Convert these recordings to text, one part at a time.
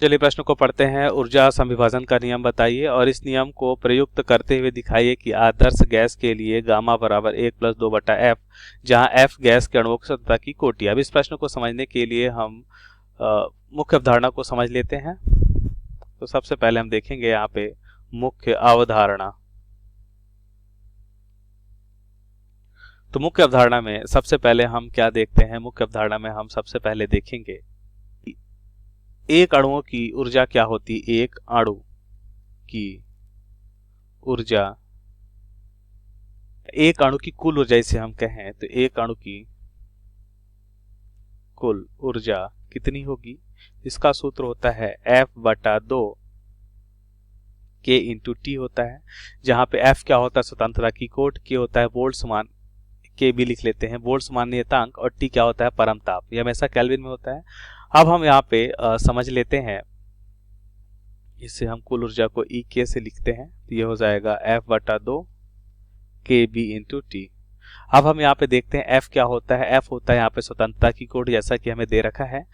चलिए प्रश्न को पढ़ते हैं। ऊर्जा संविभाजन का नियम बताइए और इस नियम को प्रयुक्त करते हुए दिखाइए कि आदर्श गैस के लिए गामा बराबर 1+2/f, जहां f गैस के अणुओं की सांद्रता की कोटि। अब इस प्रश्न को समझने के लिए हम मुख्य अवधारणा को समझ लेते हैं। तो सबसे पहले हम देखेंगे यहाँ पे मुख्य अवधारणा। तो मुख्य अवधारणा में सबसे पहले हम क्या देखते हैं? मुख्य अवधारणा में हम सबसे पहले देखेंगे एक अणुओं की ऊर्जा क्या होती। एक अणु की ऊर्जा, एक अणु की कुल ऊर्जा इसे हम कहें तो एक अणु की कुल ऊर्जा कितनी होगी? इसका सूत्र होता है F/2 K इंटू टी होता है, जहां पे F क्या होता है? स्वतंत्रता की कोट, K होता है बोल्ट्जमान, K भी लिख लेते हैं बोल्ट्जमान नियतांक, और T क्या होता है? परमताप। ये हमेशा केल्विन में होता है। अब हम यहाँ पे समझ लेते हैं, इससे हम कुल ऊर्जा को EK से लिखते हैं, तो ये हो जाएगा F/2 KB इंटू टी। अब हम यहाँ पे देखते हैं F क्या होता है। F होता है यहाँ पे स्वतंत्रता की कोट, जैसा कि हमें दे रखा है।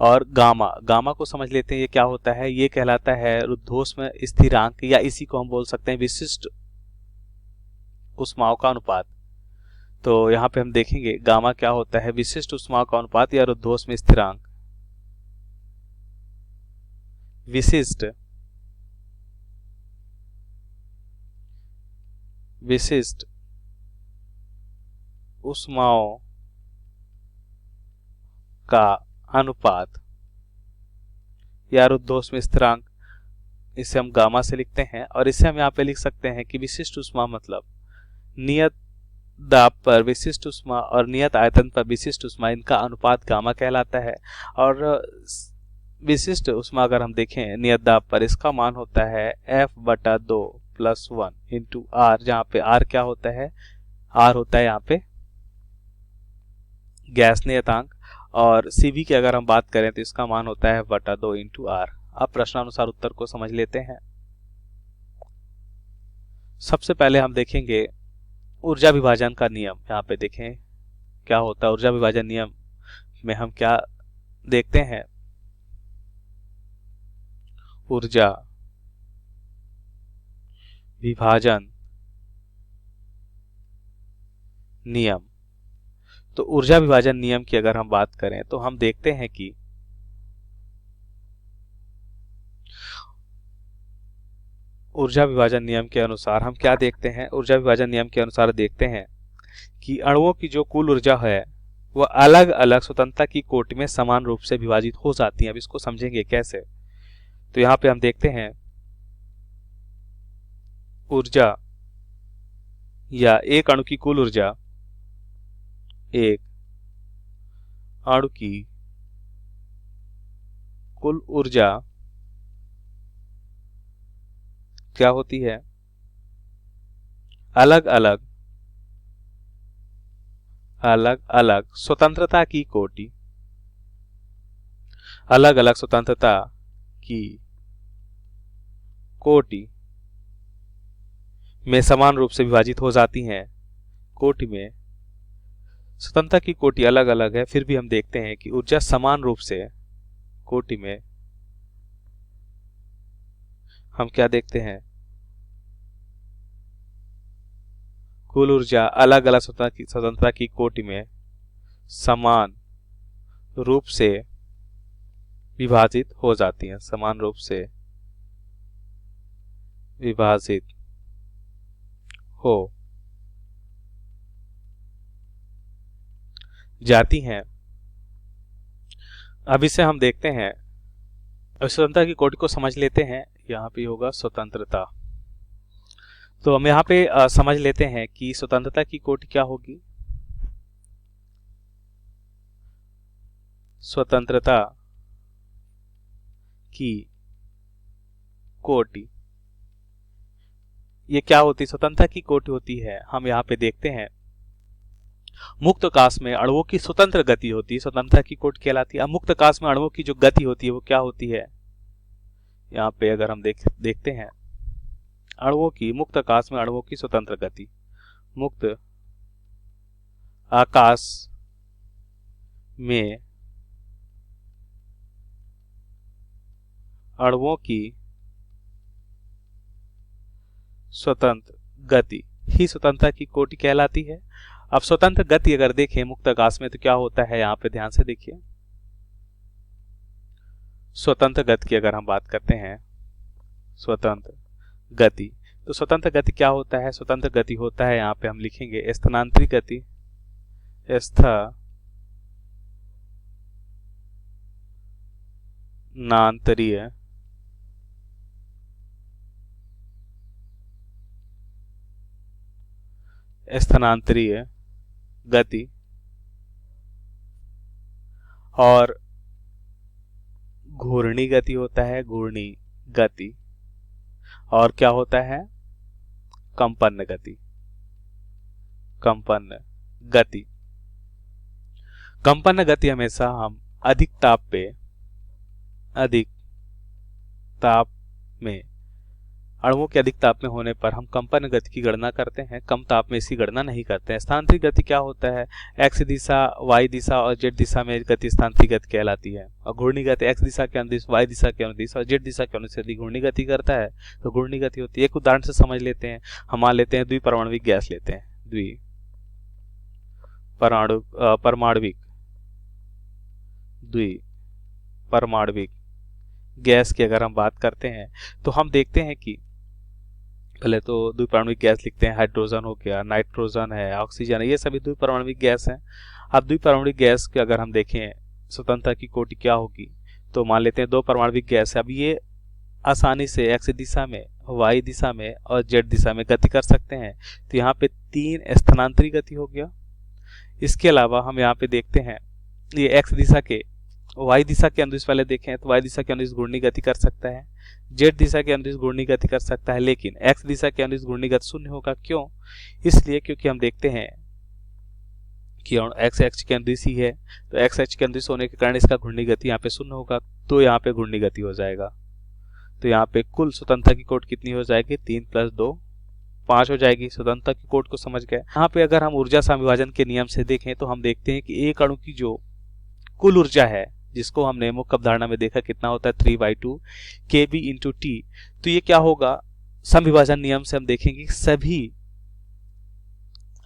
और गामा, गामा को समझ लेते हैं, ये क्या होता है? ये कहलाता है रुद्धोष्म स्थिरांक, या इसी को हम बोल सकते हैं विशिष्ट ऊष्माओं का अनुपात। तो यहाँ पे हम देखेंगे गामा क्या होता है? विशिष्ट ऊष्माओं का अनुपात या रुद्धोष्म स्थिरांक। विशिष्ट विशिष्ट ऊष्माओं का अनुपात या रुद्धोष्म स्थिरांक, इसे हम गामा से लिखते हैं। और इसे हम यहाँ पे लिख सकते हैं कि विशिष्ट ऊष्मा मतलब नियत दाब पर विशिष्ट ऊष्मा और नियत आयतन पर विशिष्ट ऊष्मा, इनका अनुपात गामा कहलाता है। और विशिष्ट ऊष्मा अगर हम देखें नियत दाब पर, इसका मान होता है F/2 + 1 इंटू R, जहाँ पे R क्या होता है? R होता है यहाँ पे गैस नियतांक, और Cv की अगर हम बात करें तो इसका मान होता है F/2 इंटू R। अब प्रश्नानुसार उत्तर को समझ लेते हैं। सबसे पहले हम देखेंगे ऊर्जा विभाजन का नियम। यहाँ पे देखें क्या होता है ऊर्जा विभाजन नियम में हम क्या देखते हैं? ऊर्जा विभाजन नियम। तो ऊर्जा विभाजन नियम की अगर हम बात करें तो हम देखते हैं कि ऊर्जा विभाजन नियम के अनुसार हम क्या देखते हैं? ऊर्जा विभाजन नियम के अनुसार देखते हैं कि अणुओं की जो कुल ऊर्जा है वह अलग अलग स्वतंत्रता की कोटि में समान रूप से विभाजित हो जाती है। अब इसको समझेंगे कैसे? तो यहाँ पे हम देखते हैं ऊर्जा या एक अणु की कुल ऊर्जा, एक अणु की कुल ऊर्जा क्या होती है? अलग अलग स्वतंत्रता की कोटि, अलग अलग स्वतंत्रता की कोटि में समान रूप से विभाजित हो जाती हैं। कोटि में स्वतंत्रता की कोटि अलग अलग है, फिर भी हम देखते हैं कि ऊर्जा समान रूप से कोटि में हम क्या देखते हैं? कुल ऊर्जा अलग अलग स्वतंत्रता की कोटि में समान रूप से विभाजित हो जाती हैं, समान रूप से विभाजित हो जाती हैं। अब इसे हम देखते हैं, स्वतंत्रता की कोटि को समझ लेते हैं। यहाँ पे होगा स्वतंत्रता, तो हम यहाँ पे समझ लेते हैं कि स्वतंत्रता की कोटि क्या होगी। स्वतंत्रता की कोटि ये क्या होती? स्वतंत्रता की कोटि होती है, हम यहाँ पे देखते हैं मुक्त आकाश में अणुओं की स्वतंत्र गति होती है, स्वतंत्रता की कोटि कहलाती है। अब मुक्त आकाश में अणुओं की जो गति होती है वो क्या होती है? यहाँ पे अगर हम देखते हैं अणुओं की, मुक्त आकाश में अणुओं की स्वतंत्र गति, मुक्त आकाश में अणुओं की स्वतंत्र गति ही स्वतंत्रता की कोटि कहलाती है। अब स्वतंत्र गति अगर देखें मुक्त आकाश में तो क्या होता है, यहां पे ध्यान से देखिए। स्वतंत्र गति की अगर हम बात करते हैं, स्वतंत्र गति, तो स्वतंत्र गति क्या होता है? स्वतंत्र गति होता है, यहां पे हम लिखेंगे स्थानांतरित गति, स्थानांतरीय स्थानांतरीय गति और घूर्णी गति होता है, घूर्णी गति, और क्या होता है? कंपन गति, कंपन गति। कंपन गति हमेशा हम अधिक ताप में अणुओं के अधिक ताप में होने पर हम कंपन गति की गणना करते हैं, कम ताप में इसकी गणना नहीं करते हैं। स्थानांतरित गति क्या होता है? एक्स दिशा, वाई दिशा और जेड दिशा में गति स्थानांतरित गति कहलाती है। और घूर्णी गति एक्स दिशा के अनुदिश, वाई दिशा के अनुदिश और जेड दिशा के अनुदिश यदि घूर्णी गति करता है तो घूर्णी गति होती है। एक उदाहरण से समझ लेते हैं। हम मान लेते हैं द्विपरमाणुविक गैस लेते हैं, द्विपरमाणुविक गैस की अगर हम बात करते हैं तो हम देखते हैं कि पहले तो द्विपरमाणुविक गैस लिखते हैं, हाइड्रोजन हो गया, नाइट्रोजन है, ऑक्सीजन है, ये सभी द्विपरमाणुविक गैस हैं। अब द्विपरमाणुविक गैस की अगर हम देखें स्वतंत्रता की कोटि क्या होगी, तो मान लेते हैं दो परमाणुविक गैस है। अब ये आसानी से एक्स दिशा में, वाई दिशा में और जेड दिशा में गति कर सकते हैं, तो यहाँ पे 3 स्थानांतरित गति हो गया। इसके अलावा हम यहाँ पे देखते हैं ये एक्स दिशा के, वाई दिशा के अनुदिश पहले देखें तो वाई दिशा के अनुदिश घूर्णी गति कर सकता है, जेड दिशा के अनुदिश घूर्णी गति कर सकता है, लेकिन एक्स दिशा के अनुदिश घूर्णी गति शून्य होगा। क्यों? इसलिए क्योंकि हम देखते हैं कि एक्स एक्स के अनुदिश ही है, तो एक्स एक्स के अनुदिश होने के कारण इसका घूर्णी गति यहाँ पे शून्य होगा, तो यहाँ पे घूर्णी गति हो जाएगा। तो यहाँ पे कुल स्वतंत्रता की कोटि कितनी हो जाएगी? 3 + 2 5 हो जाएगी। स्वतंत्रता की कोटि को समझ गए। यहाँ पे अगर हम ऊर्जा संविभाजन के नियम से देखें तो हम देखते हैं कि एक अणु की जो कुल ऊर्जा है, जिसको हमने मुख्य अवधारणा में देखा कितना होता है 3/2 kb × T, तो ये क्या होगा? संविभाजन नियम से हम देखेंगे सभी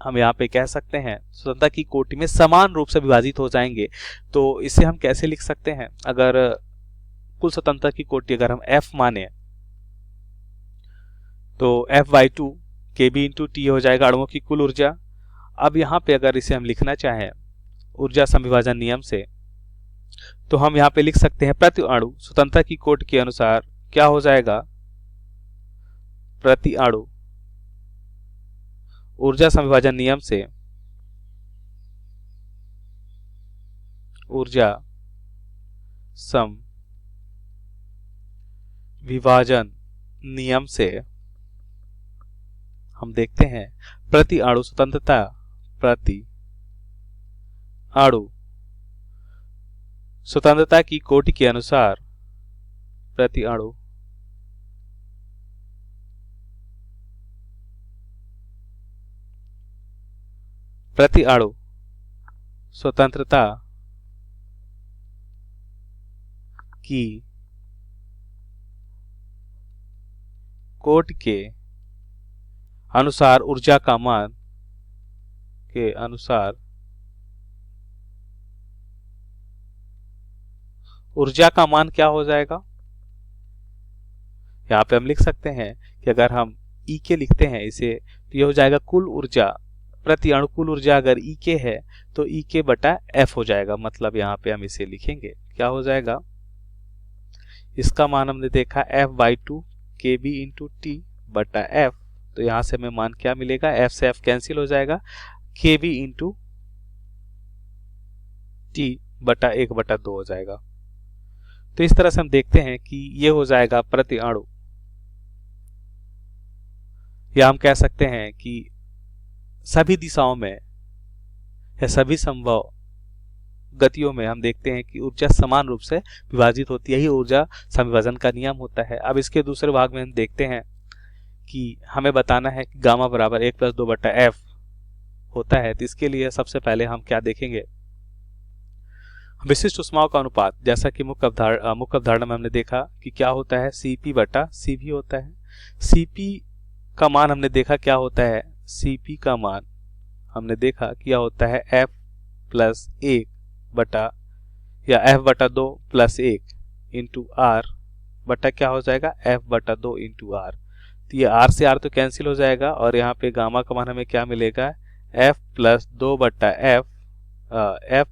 हम यहाँ पे कह सकते हैं स्वतंत्रता की कोटि में समान रूप से विभाजित हो जाएंगे। तो इसे हम कैसे लिख सकते हैं? अगर कुल स्वतंत्रता की कोटि अगर हम F माने तो F/2 kb × T हो जाएगा अणुओं की कुल ऊर्जा। अब यहाँ पे अगर इसे हम लिखना चाहें ऊर्जा संविभाजन नियम से, तो हम यहाँ पे लिख सकते हैं प्रति अणु स्वतंत्रता की कोटि के अनुसार क्या हो जाएगा? प्रति अणु ऊर्जा संविभाजन नियम से, ऊर्जा संविभाजन नियम से हम देखते हैं प्रति अणु स्वतंत्रता, प्रति अणु स्वतंत्रता की कोटि के अनुसार, प्रति अणु स्वतंत्रता की कोटि के अनुसार ऊर्जा का मान के अनुसार ऊर्जा का मान क्या हो जाएगा? यहाँ पे हम लिख सकते हैं कि अगर हम E के लिखते हैं इसे, तो ये हो जाएगा कुल ऊर्जा प्रति अणु। कुल ऊर्जा अगर E के है तो E के बटा F हो जाएगा। मतलब यहाँ पे हम इसे लिखेंगे क्या हो जाएगा? इसका मान हमने देखा F/2 kb × T बटा F, तो यहाँ से हमें मान क्या मिलेगा? F से F कैंसिल हो जाएगा, kb × T बटा 1/2 हो जाएगा। तो इस तरह से हम देखते हैं कि ये हो जाएगा प्रति अणु, या हम कह सकते हैं कि सभी दिशाओं में या सभी संभव गतियों में हम देखते हैं कि ऊर्जा समान रूप से विभाजित होती है। यही ऊर्जा संविभाजन का नियम होता है। अब इसके दूसरे भाग में हम देखते हैं कि हमें बताना है कि गामा बराबर 1 + 2/f होता है। तो इसके लिए सबसे पहले हम क्या देखेंगे? विशिष्ट ऊष्माओं का अनुपात, जैसा कि मुख्य अवधारणा में हमने देखा कि क्या होता है, Cp बटा Cv होता है। Cp का मान हमने देखा क्या होता है, Cp का मान हमने देखा क्या होता है F प्लस 1 बटा या F बटा 2 प्लस 1 इंटू R बटा क्या हो जाएगा, F बटा 2 इंटू R। तो ये R से R तो कैंसिल हो जाएगा और यहाँ पे गामा का मान हमें क्या मिलेगा, F प्लस 2 बटा F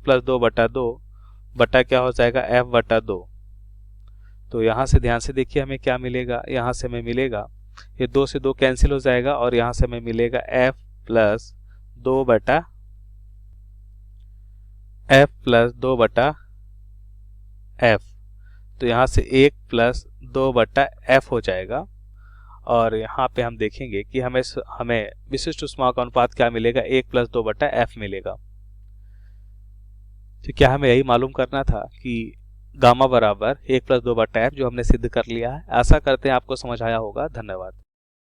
प्लस 2 बटा 2 बटा क्या हो जाएगा, F बटा 2। तो यहाँ से ध्यान से देखिए हमें क्या मिलेगा, यहाँ से हमें मिलेगा ये 2 से 2 कैंसिल हो जाएगा और यहाँ से हमें मिलेगा F प्लस 2 बटा F। तो यहाँ से 1 प्लस 2 बटा F हो जाएगा और यहाँ पे हम देखेंगे कि हमें विशिष्ट ऊष्माओं का अनुपात क्या मिलेगा, 1 प्लस 2 बटा F मिलेगा। तो क्या हमें यही मालूम करना था कि गामा बराबर 1 प्लस 2 बटा F, जो हमने सिद्ध कर लिया है। आशा करते हैं आपको समझ आया होगा। धन्यवाद।